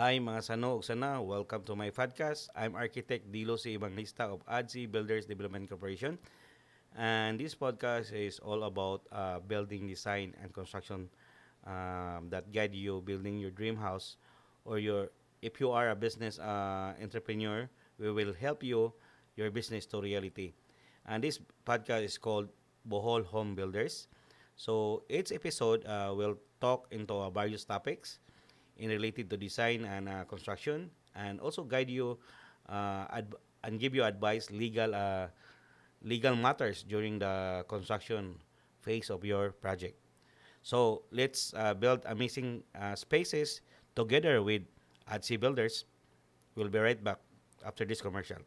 Hi mga sano ug sana, welcome to my podcast. I'm Architect Dilo C. Evangelista of ADSI Builders Development Corporation. And this podcast is all about building design and construction that guide you building your dream house or if you are a business entrepreneur, we will help you your business to reality. And this podcast is called Bohol Home Builders. So each episode will talk into various topics in related to design and construction, and also guide you and give you advice legal matters during the construction phase of your project. So let's build amazing spaces together with ADSI Builders. We'll be right back after this commercial.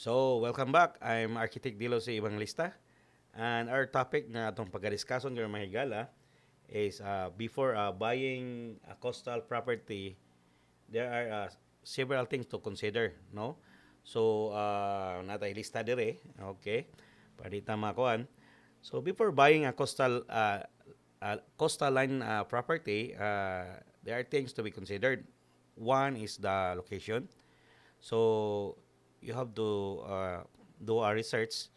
So, welcome back. I'm Architect Dilo si Evangelista. And our topic na itong pagkadiskason ng mga higala is before buying a coastal property, there are several things to consider, no? So, natay lista dire, okay? Padita makuan. So, before buying a coastal line property, there are things to be considered. One is the location. So, you have to do a research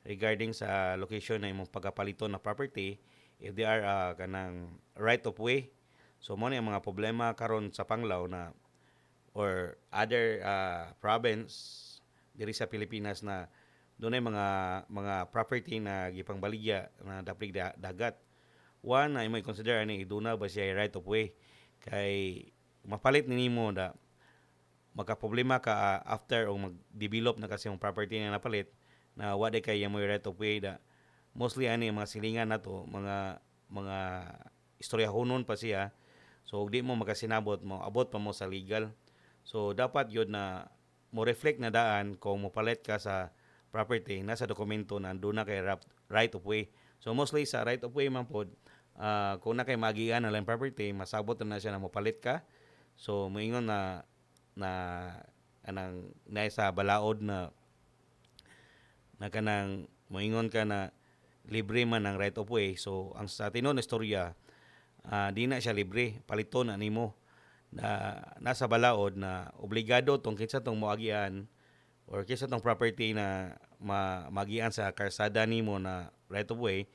regarding sa location na imong pagapalito na property if they are kanang right of way. So mo na yung mga problema karon sa Panglao na or other province diri sa Pilipinas na dunay mga property na gipangbaligya na dapig dagat. One na imo i-consider ani iduna ba siya right of way kay mapalit nimo da magka-problema ka after o mag-develop na kasi yung property na napalit na wala kay mo right of way da mostly ani mga silingan nato mga istoryahonon pa siya, so di mo makasinabot mo abot pa mo sa legal. So dapat yun na mo reflect na daan kung mo palit ka sa property nasa dokumento na doon na kay right of way. So mostly sa right of way man pod, kung na kay magian na lang property masabot na siya na mo palit ka. So moingon na anang na sa balaod na kanang moingon ka na libre man ang right of way. So ang sa tinon istorya, di na siya libre, paliton na nimo na nasa balaod na obligado tong kinsa tong moagian or kinsa tong property na magian sa karsada nimo na right of way,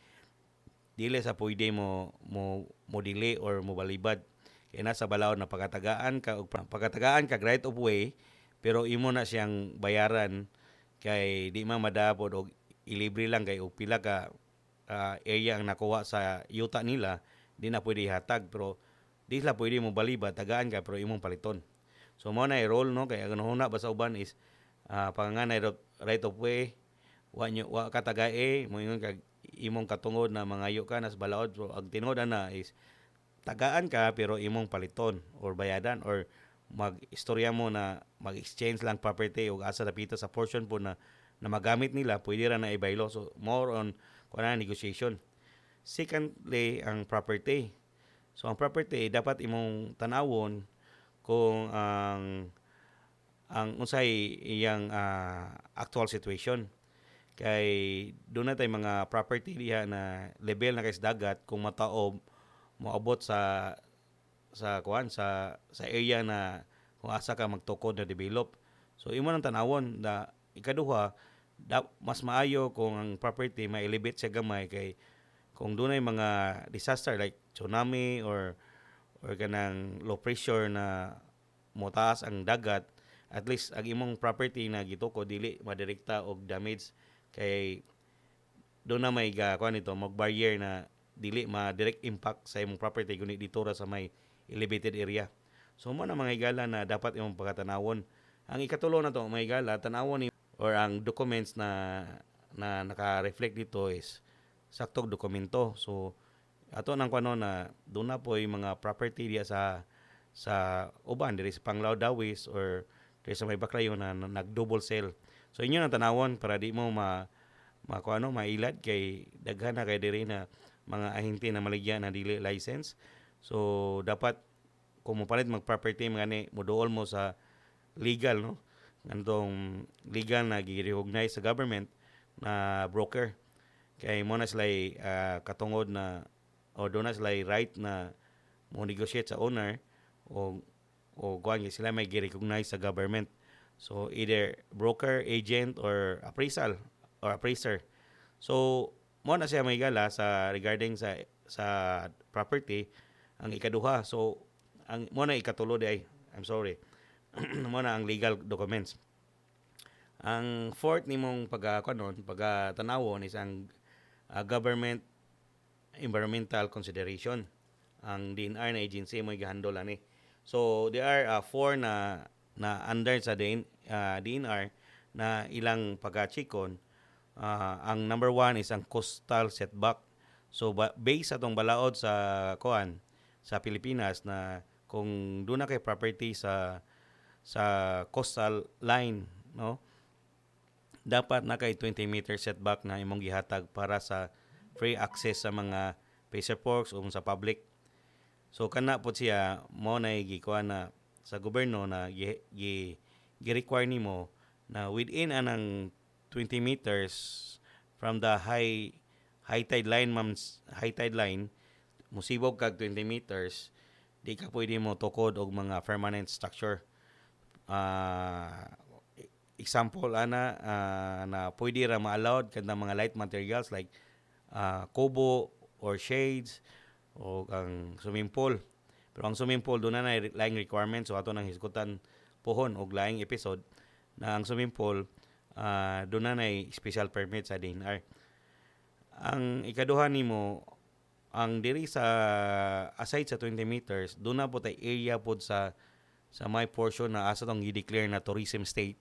dili sa pwede mo dili or mo balibad kaya nasa balaod na pagkatagaan ka right of way pero imo na siyang bayaran kay di man madapod og ilibre lang kay og pila ka area ang nakuha sa yuta nila, di na pwede hatag pero di sila pwede mo balibad tagaan ka pero imong paliton. So mo na i-roll no kay ang hunahuna ba sa uban is panganganay right of way wa ka tagae mo ingon kag imong katungod na mangayo ka nas balaod, so ang tinod na is tagaan ka pero imong paliton or bayadan or mag-istorya mo na mag-exchange lang property o asa dapita sa portion po na magamit nila pwede ra na ibaylo. So more on kuana negotiation. Secondly, ang property. So ang property dapat imong tanawon kung ang unsay iyang actual situation. Kay doon na tay mga property diha na level na kay sa dagat kung mataob moabot sa area na kung asa ka magtukod na develop. So imo nang tanawon na ikaduha mas maayo kung ang property ma-elevate siya gamay kay kung dunay mga disaster like tsunami or kanang low pressure na motaas ang dagat, at least ang imong property na gituko dili madirekta og damage kay doon na may kuan nito mag barrier na dili ma direct impact sa imong property kundi dito ra sa may elevated area. So mo na mga higala na dapat imong pagkatanawon. Ang ikatulo na to mga higala tanawon ni or ang documents na naka-reflect dito is saktong dokumento. So ato nang kuno na doon na po yung mga property diya sa uban diri sa Panglao Dawis or diri sa may Baclayon na nag-double sale. So inyo nang tanawon para di mo mailad kay daghan na kay diri na mga ahente na maligya na dili license. So dapat kung mopalit mag property mga ni moduol mo sa legal no ngantong legal na gi-recognize sa government na broker. Kay mo na sila katungod na o doon na sila right na mo negotiate sa owner o kuan sila may gi-recognize sa government. So either broker, agent or appraiser. So mo na siya may gala sa regarding sa property ang ikaduha. So ang mo na ikatulo di ay I'm sorry. Mo na ang legal documents. Ang fourth nimong pagtanawon is ang government environmental consideration. Ang DNR na agency mo gihandle ani. So there are four na under sa DNR na ilang pagachikon. Ang number one is ang coastal setback. So based sa tong balaod sa sa Pilipinas na kung doon na kay property sa coastal line, no, dapat na kay 20-meter setback na imong gihatag para sa free access sa mga fisher ports o sa public. So kana po siya mo na gikuha na sa gobyerno na gi-require nimo na within anang 20 meters from the high tide line musibog kag 20 meters di ka pwede mo tukod og mga permanent structure. Example na pwede ra ma-allowed kada mga light materials like kubo or shades o ang swimming pool. Pero ang swimming pool doon na laing requirements, so ato nang hisgutan pohon og laing episode na ang swimming pool doon na special permit sa DNR. Ang ikaduha nimo ang diri sa aside sa 20 meters doon na po tay area pod sa my portion na asa tong gi-declare na tourism state.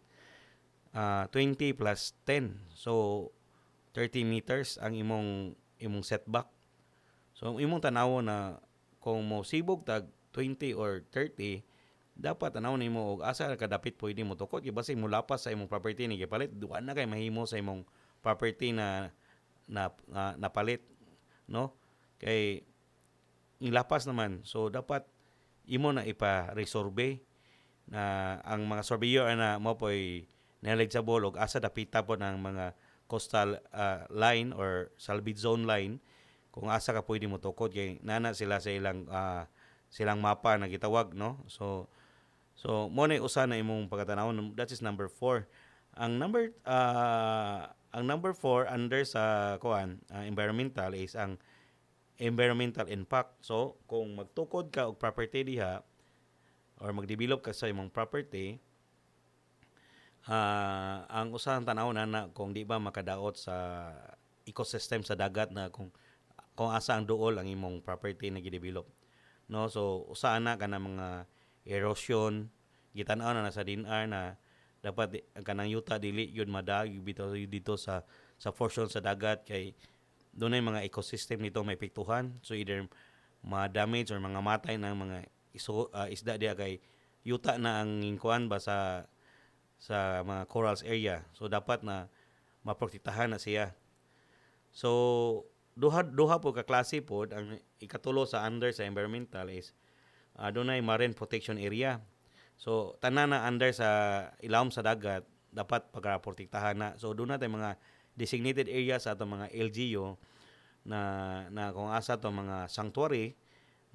20 plus 10. So 30 meters ang imong setback. So imong tanaw na kung mo sibog tag 20 or 30, dapat tanaw nimo og asa ka dapit pwede mo tukod kay basi mo lapas sa imong property ni gipalit duwa na kay mahimo sa imong property na palit, no? Kay ilapas naman. So dapat imo na ipa-resurvey na ang mga surveyor na mo po'y knowledgeable og asa dapita po ng mga coastal line or salvage zone line kung asa ka pwede mo tukod kay nana sila sa silang mapa na gitawag, no? So mo na usa na imong pagkatanawon, that is number 4. Ang number 4 under sa environmental is ang environmental impact. So kung magtukod ka og property diha or magdevelop ka sa imong property, ang usahang tanaw na kung di ba makadaot sa ecosystem sa dagat na kung asa ang duol ang imong property na gidevelop, no? So usahan na kana mga erosion gitan-aw na sa DNR na dapat kanang yuta dili yun madag dito sa portion sa dagat kay doon ay mga ecosystem nito may piktuhan, so either ma-damage or mga matay ng mga isda diya kay yuta na ang ingkuan ba sa mga corals area. So dapat na maprotektahan na siya. So duha po ka klase po ang ikatulo sa under sa environmental is dunay marine protection area. So tanan na under sa ilawom sa dagat dapat pagprotektahan na. So doon natin mga designated areas sa atong mga LGU na kung asa to mga sanctuary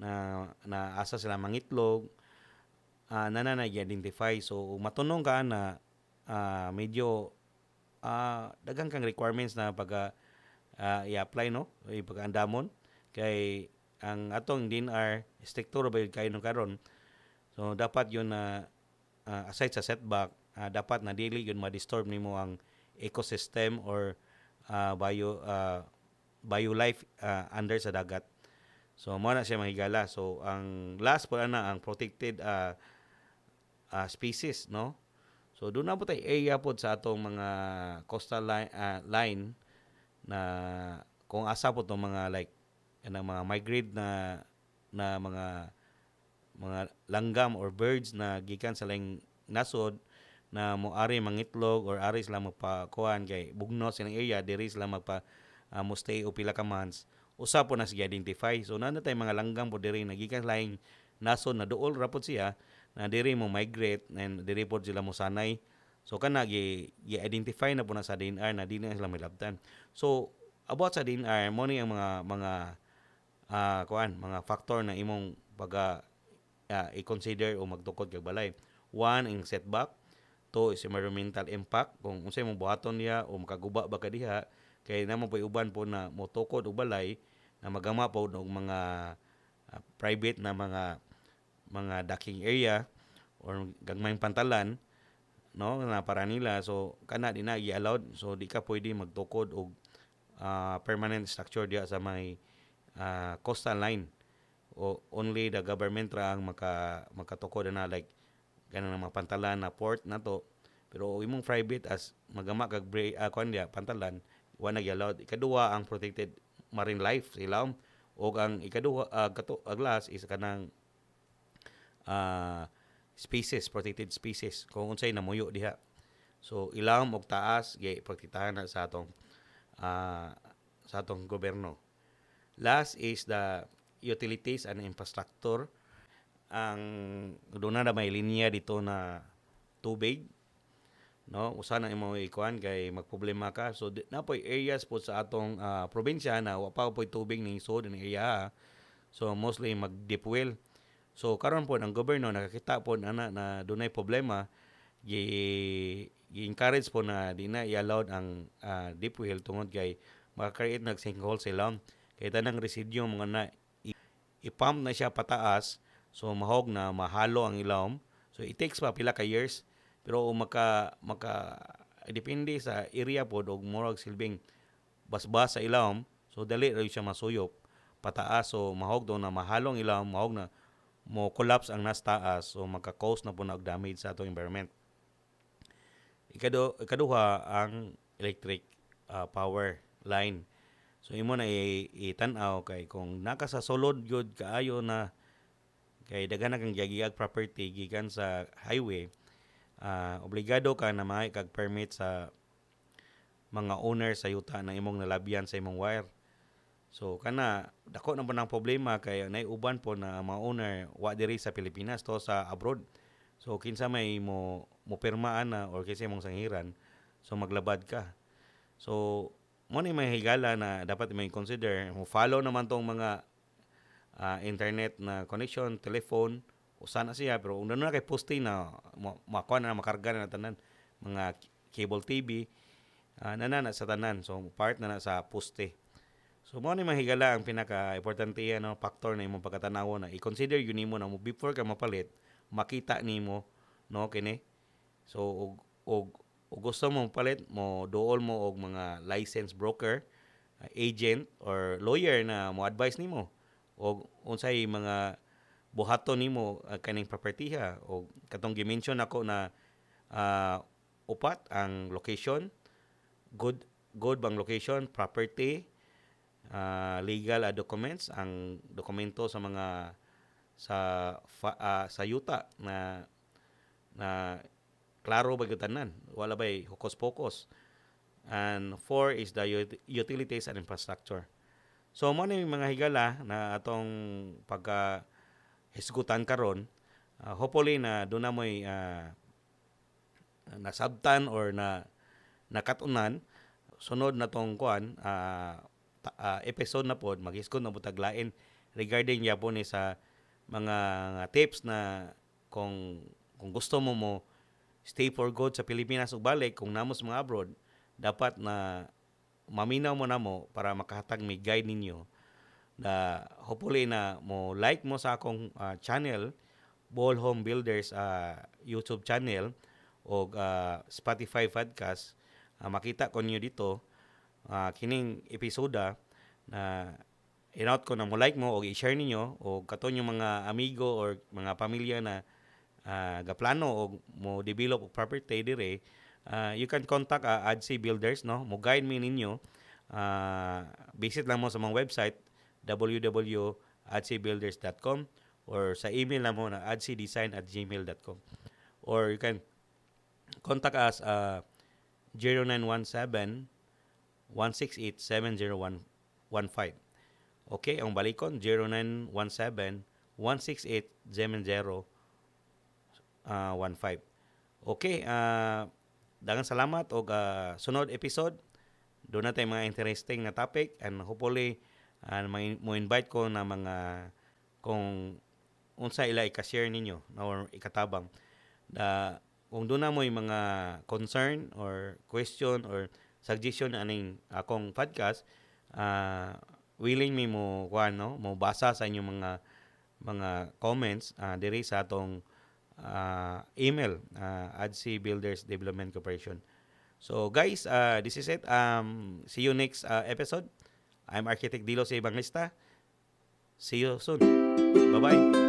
na asa sila mangitlog na i-identify. So matunong ka na medyo daghang kang requirements na i-apply, no? Pag-andamon kay ang atong DNR stricto ba kayo karon. So dapat yun na aside sa setback, dapat na dili yun ma-disturb nimo ang ecosystem or bio-life under sa dagat. So mo na siya mahigala. So ang last po na ang protected species, no? So doon na po tayo area po sa atong mga coastal line na kung asa po itong mga like mga migrate na mga langgam or birds na gikan sa laing nasod na moari mangitlog or ari sila magpakuan kay bugno silang area diri sila mustay o pila ka months, usa po na siya identify. So nana tay mga langgam po diri nagikan laing nasod na duol ra po siya na diri mo migrate and diri po sila mo sanay So kana gi-identify na po na sa DNR na di na sila milabtan. So about sa DNR mo ni ang mga kuan mga factor na imong i-consider o magtukod kag balay. One, ang setback. Two is environmental impact. Kung unsay mong buhaton niya o makaguba ba ka diha, kay namo pay uban po na motukod og balay na magama po og mga private na mga docking area or gagmayng pantalan, no, na para nila. So kana di na i-allowed. So di ka pwede magtukod og permanent structure diha sa may coastal line. O only the government ra ang makatukod na like ganang mga pantalan na port na to. Pero imong private as magama kag kuan dia pantalan, wa na allowed. Ikaduha ang protected marine life sa ilawom, o ang ikaduha last is kanang species, protected species kung unsay namuyo diha. So ilawom og taas gi protektahan na sa atong gobyerno. Last is the utilities and infrastructure. Ang doon na may linya dito na tubig, no, usa na imo ikuan kay magproblema ka. So na poy areas po sa atong probinsya na wa pa poy tubig ning sud ni area. So mostly mag deep well. So karon po ang gobyerno nakakita po na dunay problema, gi-encourage po na di na i-allowed ang deep well tungod kay maka-create nag sinkhole sila. Kay tanang residue mga na i-pump na siya pataas, so mahog na mahalo ang ilawom. So it takes pa pila ka years, pero maka depende sa area pod og murag silbing basbas sa ilawom, so dali ra siya masuyop pataas. So mahog daw na mahalo ang ilawom, mahog na mo collapse ang nas taas, so maka-cause na po na og damage sa atong environment. Ikaduha ang electric power line. So imo na itan-aw kay kung naka sa sulod gyud kaayo na kay daghan na kang giagiyag property gikan sa highway, obligado ka na maay kag permit sa mga owner sa yuta na imong nalabyan sa imong wire. So kana dako na po ng problema kay nay uban po na mga owner wa diri sa Pilipinas to sa abroad. So kinsa may mo pirmaan na or kinsa imong sangiran, so maglabad ka. So mo ni may higala na dapat may consider mo follow naman tong mga internet na connection, telephone, usa na siya, pero kung na kay poste na makuha na makarga na tanan mga cable TV, na sa tanan, so part na sa poste. So mo ni mahigala ang pinaka-importante factor na imong pagkatanaw na i-consider yun nimo na mo before ka mapalit, makita nimo no kini. So og gusto mo palit mo duol mo og mga licensed broker, agent or lawyer na mo advise nimo og unsay mga buhaton nimo kaning propertyha. O katong gi-mention ako na upat ang location, good bang location, property, legal documents, ang dokumento sa mga sa yuta na klaro ba tanan, wala bay hukos-pokos. And 4 is the utilities and infrastructure. So mo ni mga higala na atong pagka hisgutan karon, hopefully na doon na mo'y nasabtan or nakatunan. Sunod na tong kuan episode na pod maghisgot na butag lain regarding yapon ni sa mga tips na kung gusto mo stay for good sa Pilipinas ug balik, kung namos mga abroad, dapat na maminaw mo na mo para makahatag may guide ninyo na hopefully na mo like mo sa akong channel, Bohol Home Builders YouTube channel o Spotify podcast. Makita ko niyo dito kining episoda na in-out ko na mo like mo o i-share ninyo o katon yung mga amigo or mga pamilya na gaplano o mo develop og property dire. You can contact ADSI Builders, no, mo guide me ninyo. Visit lang mo sa mga website www.adsibuilders.com or sa email na mo na adsidesign@gmail.com, or you can contact us 0917 168 70115. Okay, ang balikon 0917 168 70115. Okay, daghang salamat og sunod episode. Doon na tayo mga interesting na topic and hopefully mo invite ko na mga kung unsa ila i-share ninyo or ikatabang da kung doon na mo yung mga concern or question or suggestion aning akong podcast, willing mi mo kuan no mo basa sa inyong mga comments diri sa atong email, ADSI Builders Development Corporation. So guys, this is it. See you next episode. I'm Architect Dilo sa Evangelista. See you soon. Bye-bye.